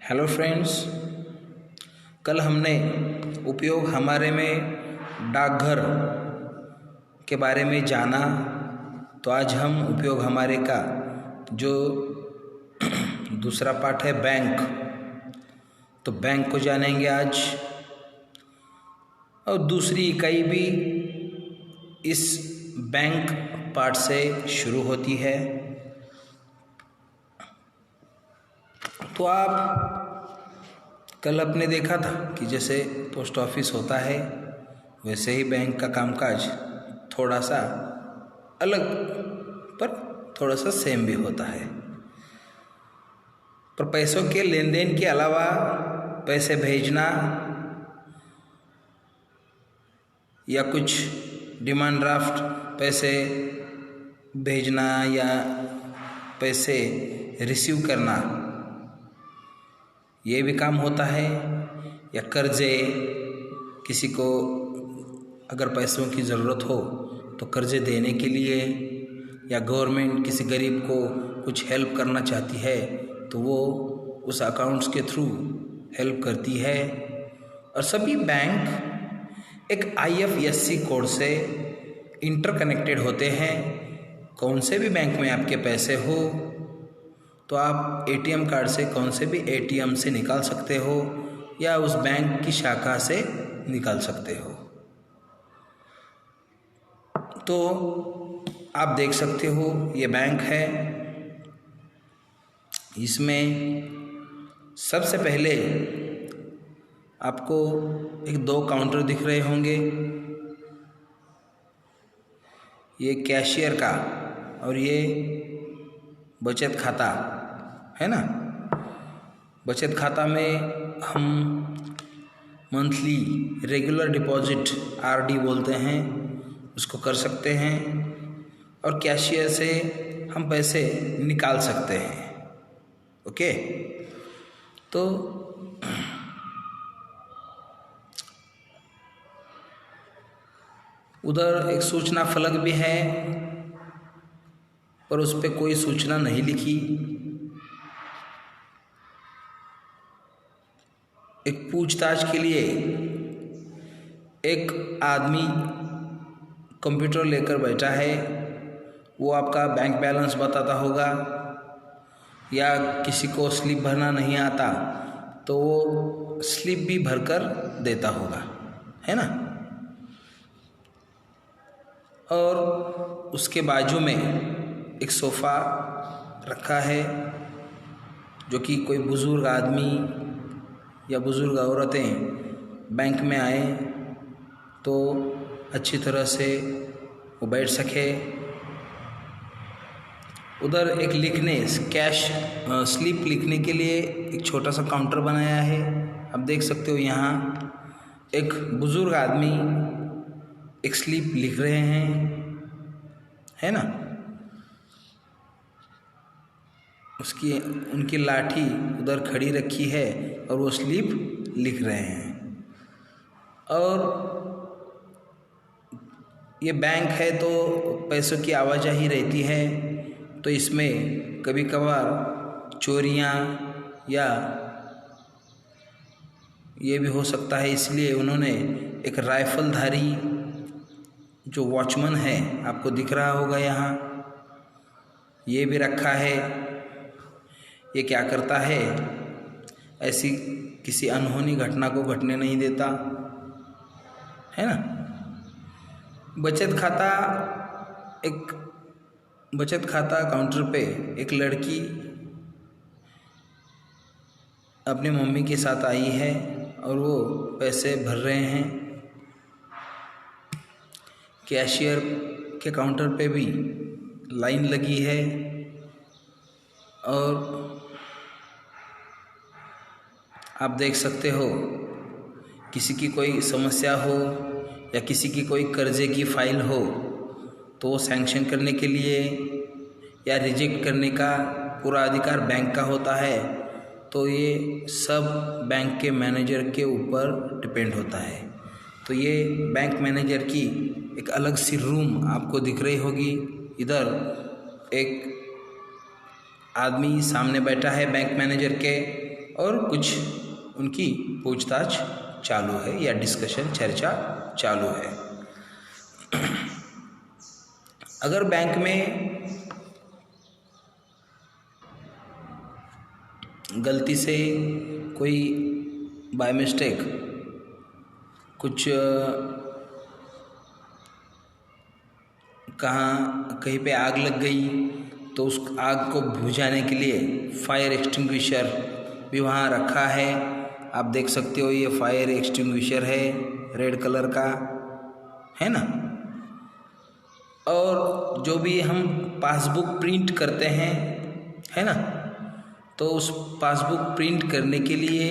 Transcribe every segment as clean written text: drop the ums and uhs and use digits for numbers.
Hello friends, कल हमने उपयोग हमारे में डाकघर के बारे में जाना। तो आज हम उपयोग हमारे का जो दूसरा पार्ट है बैंक, तो बैंक को जानेंगे आज। और दूसरी इकाई भी इस बैंक पार्ट से शुरू होती है। तो आप कल आपने देखा था कि जैसे पोस्ट ऑफिस होता है वैसे ही बैंक का कामकाज थोड़ा सा अलग पर थोड़ा सा सेम भी होता है। पर पैसों के लेन देन के अलावा पैसे भेजना या कुछ डिमांड ड्राफ्ट पैसे भेजना या पैसे रिसीव करना, ये भी काम होता है। या कर्जे, किसी को अगर पैसों की ज़रूरत हो तो कर्जे देने के लिए, या गवर्नमेंट किसी गरीब को कुछ हेल्प करना चाहती है तो वो उस अकाउंट्स के थ्रू हेल्प करती है। और सभी बैंक एक IFSC कोड से इंटरकनेक्टेड होते हैं। कौन से भी बैंक में आपके पैसे हो तो आप ATM कार्ड से कौन से भी ATM से निकाल सकते हो या उस बैंक की शाखा से निकाल सकते हो। तो आप देख सकते हो ये बैंक है। इसमें सबसे पहले आपको दो काउंटर दिख रहे होंगे, ये कैशियर का और ये बचत खाता है ना। बचत खाता में हम मंथली रेगुलर डिपॉजिट RD बोलते हैं, उसको कर सकते हैं। और कैशियर से हम पैसे निकाल सकते हैं। ओके, तो उधर एक सूचना फलक भी है पर उस पर कोई सूचना नहीं लिखी। एक पूछताछ के लिए एक आदमी कंप्यूटर लेकर बैठा है, वो आपका बैंक बैलेंस बताता होगा। या किसी को स्लिप भरना नहीं आता तो वो स्लिप भी भरकर देता होगा, है ना। और उसके बाजू में एक सोफ़ा रखा है जो कि कोई बुज़ुर्ग आदमी या बुज़ुर्ग औरतें बैंक में आए तो अच्छी तरह से वो बैठ सके। उधर एक लिखने स्लिप लिखने के लिए एक छोटा सा काउंटर बनाया है। आप देख सकते हो यहाँ एक बुज़ुर्ग आदमी एक स्लिप लिख रहे हैं, है ना। उनकी लाठी उधर खड़ी रखी है और वो स्लिप लिख रहे हैं। और ये बैंक है तो पैसों की आवाजाही रहती है, तो इसमें कभी कभार चोरियां या ये भी हो सकता है। इसलिए उन्होंने एक राइफलधारी जो वॉचमैन है, आपको दिख रहा होगा यहाँ, ये भी रखा है। ये क्या करता है, ऐसी किसी अनहोनी घटना को घटने नहीं देता, है ना। बचत खाता काउंटर पे एक लड़की अपनी मम्मी के साथ आई है और वो पैसे भर रहे हैं। कैशियर के काउंटर पे भी लाइन लगी है। और आप देख सकते हो किसी की कोई समस्या हो या किसी की कोई कर्जे की फाइल हो तो वो सैंक्शन करने के लिए या रिजेक्ट करने का पूरा अधिकार बैंक का होता है। तो ये सब बैंक के मैनेजर के ऊपर डिपेंड होता है। तो ये बैंक मैनेजर की एक अलग सी रूम आपको दिख रही होगी। इधर एक आदमी सामने बैठा है बैंक मैनेजर के, और कुछ उनकी पूछताछ चालू है या डिस्कशन चर्चा चालू है। अगर बैंक में गलती से कोई बाय मिस्टेक कुछ कहीं पे आग लग गई तो उस आग को बुझाने के लिए फायर एक्सटिंग्विशर भी वहाँ रखा है। आप देख सकते हो, ये फायर एक्सटिंग्विशर है, रेड कलर का है ना। और जो भी हम पासबुक प्रिंट करते हैं, है ना, तो उस पासबुक प्रिंट करने के लिए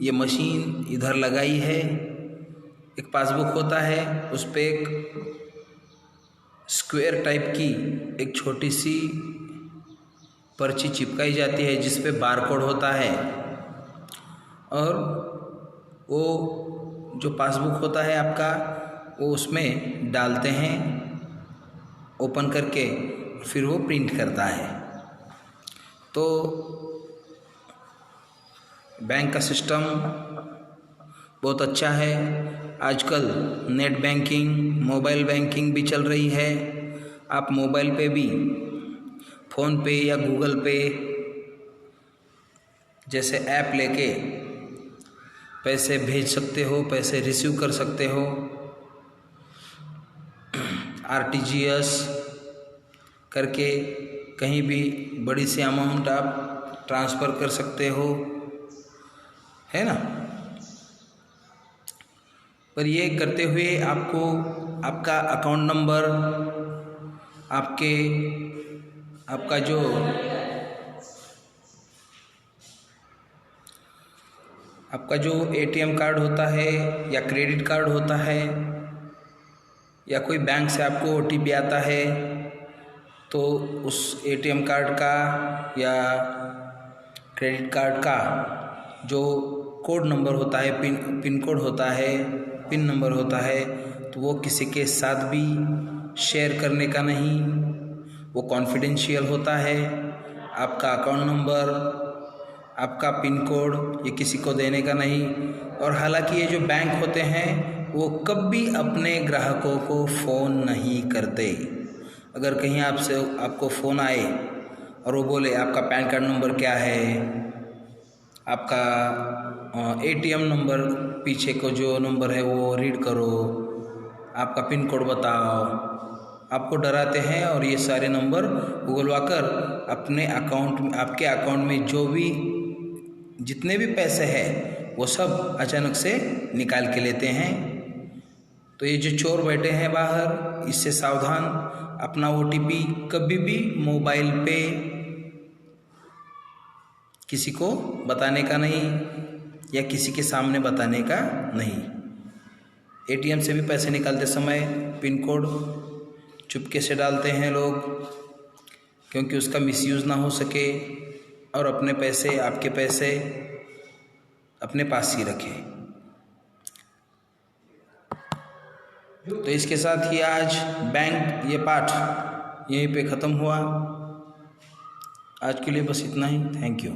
ये मशीन इधर लगाई है। एक पासबुक होता है, उस पर एक स्क्वायर टाइप की एक छोटी सी पर्ची चिपकाई जाती है जिस पे बारकोड होता है, और वो जो पासबुक होता है आपका वो उसमें डालते हैं ओपन करके, फिर वो प्रिंट करता है। तो बैंक का सिस्टम बहुत अच्छा है। आजकल नेट बैंकिंग, मोबाइल बैंकिंग भी चल रही है। आप मोबाइल पे भी फ़ोन पे या गूगल पे जैसे ऐप लेके पैसे भेज सकते हो, पैसे रिसीव कर सकते हो। आरटीजीएस करके कहीं भी बड़ी सी अमाउंट आप ट्रांसफ़र कर सकते हो, है ना। पर ये करते हुए आपको आपका अकाउंट नंबर, आपका जो एटीएम कार्ड होता है या क्रेडिट कार्ड होता है या कोई बैंक से आपको ओटीपी आता है, तो उस एटीएम कार्ड का या क्रेडिट कार्ड का जो कोड नंबर होता है, पिन कोड होता है, पिन नंबर होता है, तो वो किसी के साथ भी शेयर करने का नहीं, वो कॉन्फिडेंशियल होता है। आपका अकाउंट नंबर, आपका पिन कोड ये किसी को देने का नहीं। और हालांकि ये जो बैंक होते हैं वो कभी अपने ग्राहकों को फ़ोन नहीं करते। अगर कहीं आपको फ़ोन आए और वो बोले आपका पैन कार्ड नंबर क्या है, आपका एटीएम नंबर पीछे को जो नंबर है वो रीड करो, आपका पिन कोड बताओ, आपको डराते हैं और ये सारे नंबर उगलवा कर आपके अकाउंट में जो भी जितने भी पैसे हैं वो सब अचानक से निकाल के लेते हैं। तो ये जो चोर बैठे हैं बाहर, इससे सावधान। अपना ओटीपी कभी भी मोबाइल पे किसी को बताने का नहीं या किसी के सामने बताने का नहीं। एटीएम से भी पैसे निकालते समय पिन कोड चुपके से डालते हैं लोग, क्योंकि उसका मिसयूज़ ना हो सके और अपने पैसे, आपके पैसे अपने पास ही रखें। तो इसके साथ ही आज बैंक ये पाठ यहीं पे ख़त्म हुआ। आज के लिए बस इतना ही। Thank you.